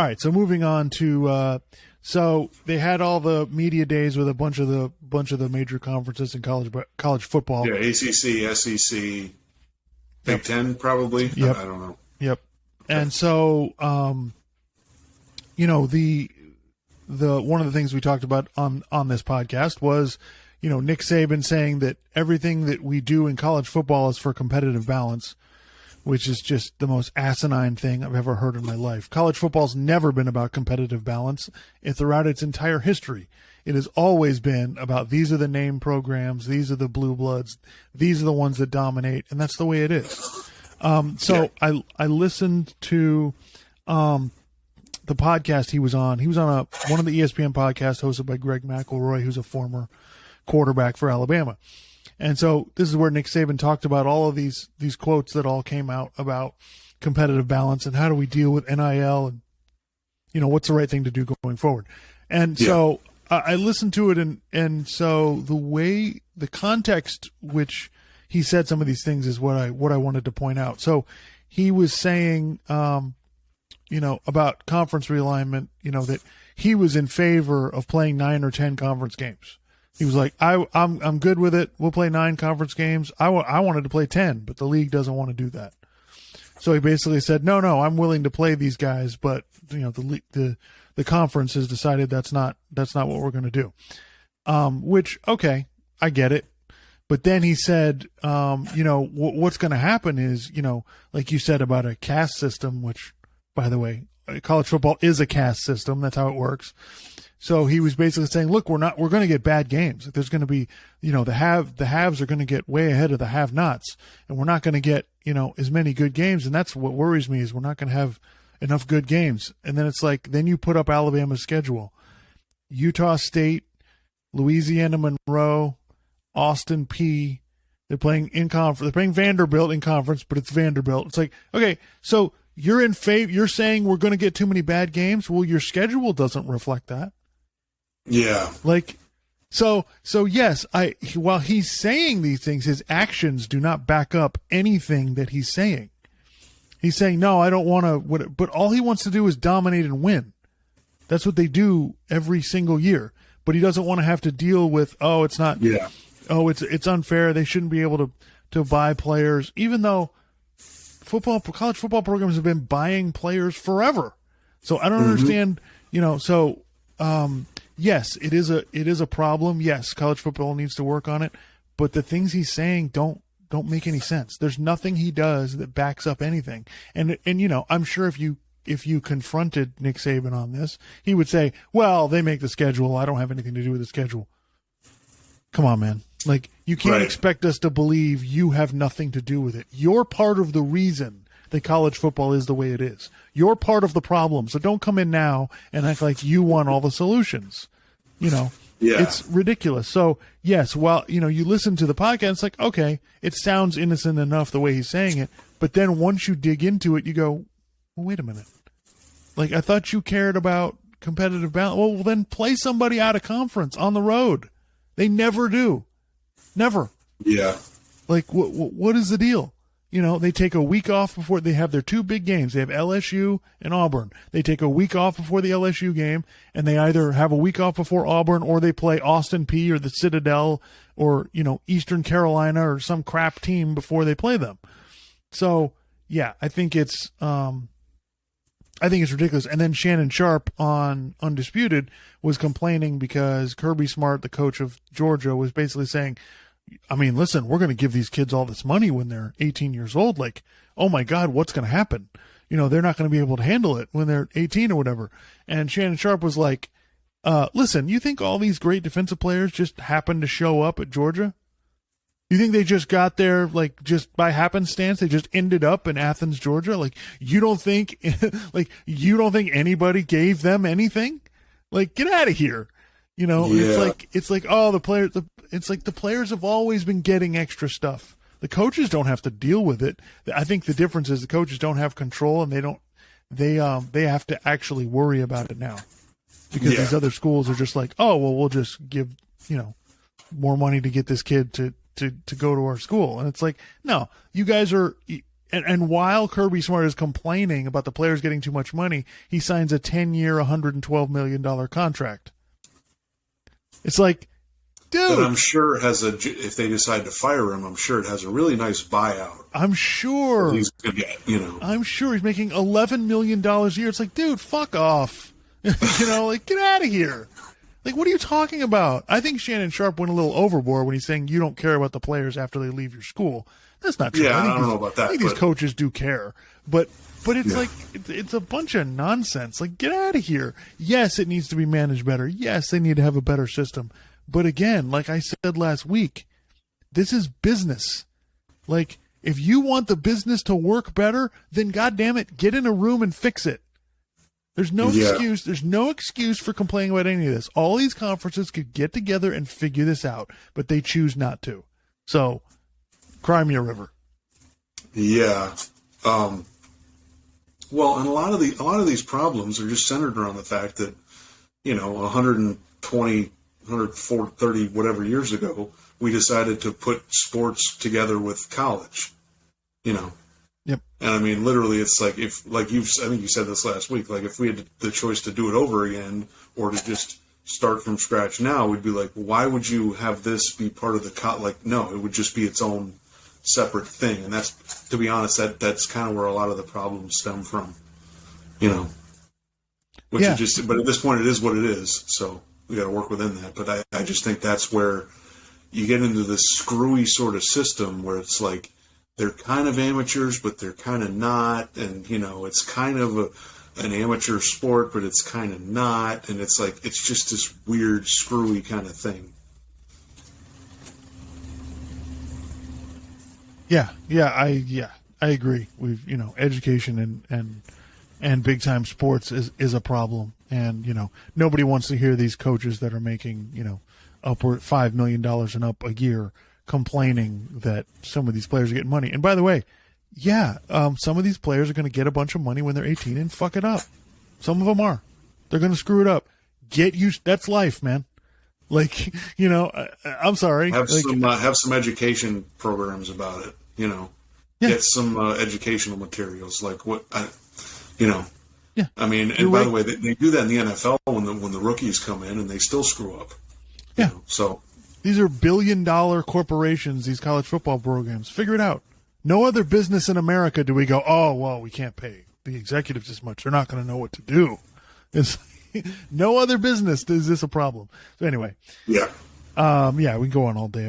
All right, so moving on to so they had all the media days with a bunch of the major conferences in college football. Yeah, ACC, SEC, Big Ten, probably. Yep. I don't know. Yep. And so, the one of the things we talked about on this podcast was, Nick Saban saying that everything that we do in college football is for competitive balance, which is just the most asinine thing I've ever heard in my life. College football's never been about competitive balance. Throughout its entire history, it has always been about these are the name programs, these are the blue bloods, these are the ones that dominate, and that's the way it is. I listened to the podcast he was on. He was on one of the ESPN podcasts hosted by Greg McElroy, who's a former quarterback for Alabama. And so this is where Nick Saban talked about all of these quotes that all came out about competitive balance and how do we deal with NIL and, what's the right thing to do going forward. And so I listened to it, and so the context which he said some of these things is what I wanted to point out. So he was saying, about conference realignment, that he was in favor of playing 9 or 10 conference games. He was like, I'm good with it. We'll play 9 conference games. I wanted to play 10, but the league doesn't want to do that. So he basically said, no, I'm willing to play these guys, but the conference has decided that's not what we're going to do. Which, okay, I get it. But then he said, what's going to happen is, like you said about a caste system, which, by the way, college football is a caste system. That's how it works. So he was basically saying, look, we're going to get bad games. There's going to be, the haves are going to get way ahead of the have-nots, and we're not going to get, as many good games. And that's what worries me is we're not going to have enough good games. And then it's like, then you put up Alabama's schedule, Utah State, Louisiana Monroe, Austin P. They're playing in conference. They're playing Vanderbilt in conference, but it's Vanderbilt. It's like, okay, so you're in favor. You're saying we're going to get too many bad games. Well, your schedule doesn't reflect that. Yeah. Like, so yes, while he's saying these things, his actions do not back up anything that he's saying. He's saying, no, I don't want to, but all he wants to do is dominate and win. That's what they do every single year. But he doesn't want to have to deal with, it's not, it's unfair. They shouldn't be able to buy players, even though college football programs have been buying players forever. So I don't understand, yes, it is a problem. Yes, college football needs to work on it, but the things he's saying don't make any sense. There's nothing he does that backs up anything. And I'm sure if you confronted Nick Saban on this, he would say, well, they make the schedule. I don't have anything to do with the schedule. Come on, man. Like, you can't expect us to believe you have nothing to do with it. You're part of the reason that college football is the way it is. You're part of the problem. So don't come in now and act like you want all the solutions. It's ridiculous. So yes, while, you listen to the podcast, it's like, okay, it sounds innocent enough the way he's saying it. But then once you dig into it, you go, well, wait a minute. Like, I thought you cared about competitive balance. Well, then play somebody out of conference on the road. They never do. Never. Yeah. Like, what is the deal? They take a week off before they have their 2 big games. They have LSU and Auburn. They take a week off before the LSU game, and they either have a week off before Auburn or they play Austin P or the Citadel or, Eastern Carolina or some crap team before they play them. So, yeah, I think it's ridiculous. And then Shannon Sharp on Undisputed was complaining because Kirby Smart, the coach of Georgia, was basically saying, I mean, listen, we're going to give these kids all this money when they're 18 years old. Like, oh my God, what's going to happen? They're not going to be able to handle it when they're 18 or whatever. And Shannon Sharp was like, listen, you think all these great defensive players just happened to show up at Georgia? You think they just got there, like, just by happenstance? They just ended up in Athens, Georgia? Like, you don't think anybody gave them anything? Like, get out of here. It's like, oh, the players have always been getting extra stuff. The coaches don't have to deal with it. I think the difference is the coaches don't have control, and they have to actually worry about it now, because these other schools are just like, oh, well, we'll just give, more money to get this kid to go to our school. And it's like, no, you guys are, And while Kirby Smart is complaining about the players getting too much money, he signs a 10-year, $112 million contract. It's like, dude. But I'm sure it has if they decide to fire him, I'm sure it has a really nice buyout. I'm sure. He's going to get, I'm sure he's making $11 million a year. It's like, dude, fuck off. Like, get out of here. Like, what are you talking about? I think Shannon Sharp went a little overboard when he's saying you don't care about the players after they leave your school. That's not true. Yeah, I don't know about that. I think these coaches do care. But it's like, it's a bunch of nonsense. Like, get out of here. Yes, it needs to be managed better. Yes, they need to have a better system. But again, like I said last week, this is business. Like, if you want the business to work better, then goddamn it, get in a room and fix it. There's no excuse. There's no excuse for complaining about any of this. All these conferences could get together and figure this out, but they choose not to. So, cry me a river. Yeah. Well, and a lot of these problems are just centered around the fact that, 120, 130, whatever years ago, we decided to put sports together with college. Yep. And I mean, literally, it's like I think you said this last week, like if we had the choice to do it over again or to just start from scratch now, we'd be like, why would you have this be part of the no, it would just be its own separate thing. And that's, to be honest, that's kind of where a lot of the problems stem from, which is just, but at this point it is what it is. So we got to work within that. But I just think that's where you get into this screwy sort of system where it's like, they're kind of amateurs, but they're kind of not. And, it's kind of an amateur sport, but it's kind of not. And it's like, it's just this weird, screwy kind of thing. I agree. We've, education and big time sports is a problem. And, nobody wants to hear these coaches that are making, upward $5 million and up a year complaining that some of these players are getting money. And by the way, some of these players are going to get a bunch of money when they're 18 and fuck it up. Some of them are. They're going to screw it up. Get used. That's life, man. Like, I'm sorry. Have some education programs about it. Get some educational materials. Like what, Yeah. I mean, and by the way, they do that in the NFL when the rookies come in and they still screw up. Yeah. So. These are billion-dollar corporations, these college football programs. Figure it out. No other business in America do we go, oh, well, we can't pay the executives this much. They're not going to know what to do. It's no other business is this a problem. So anyway. Yeah. We can go on all day about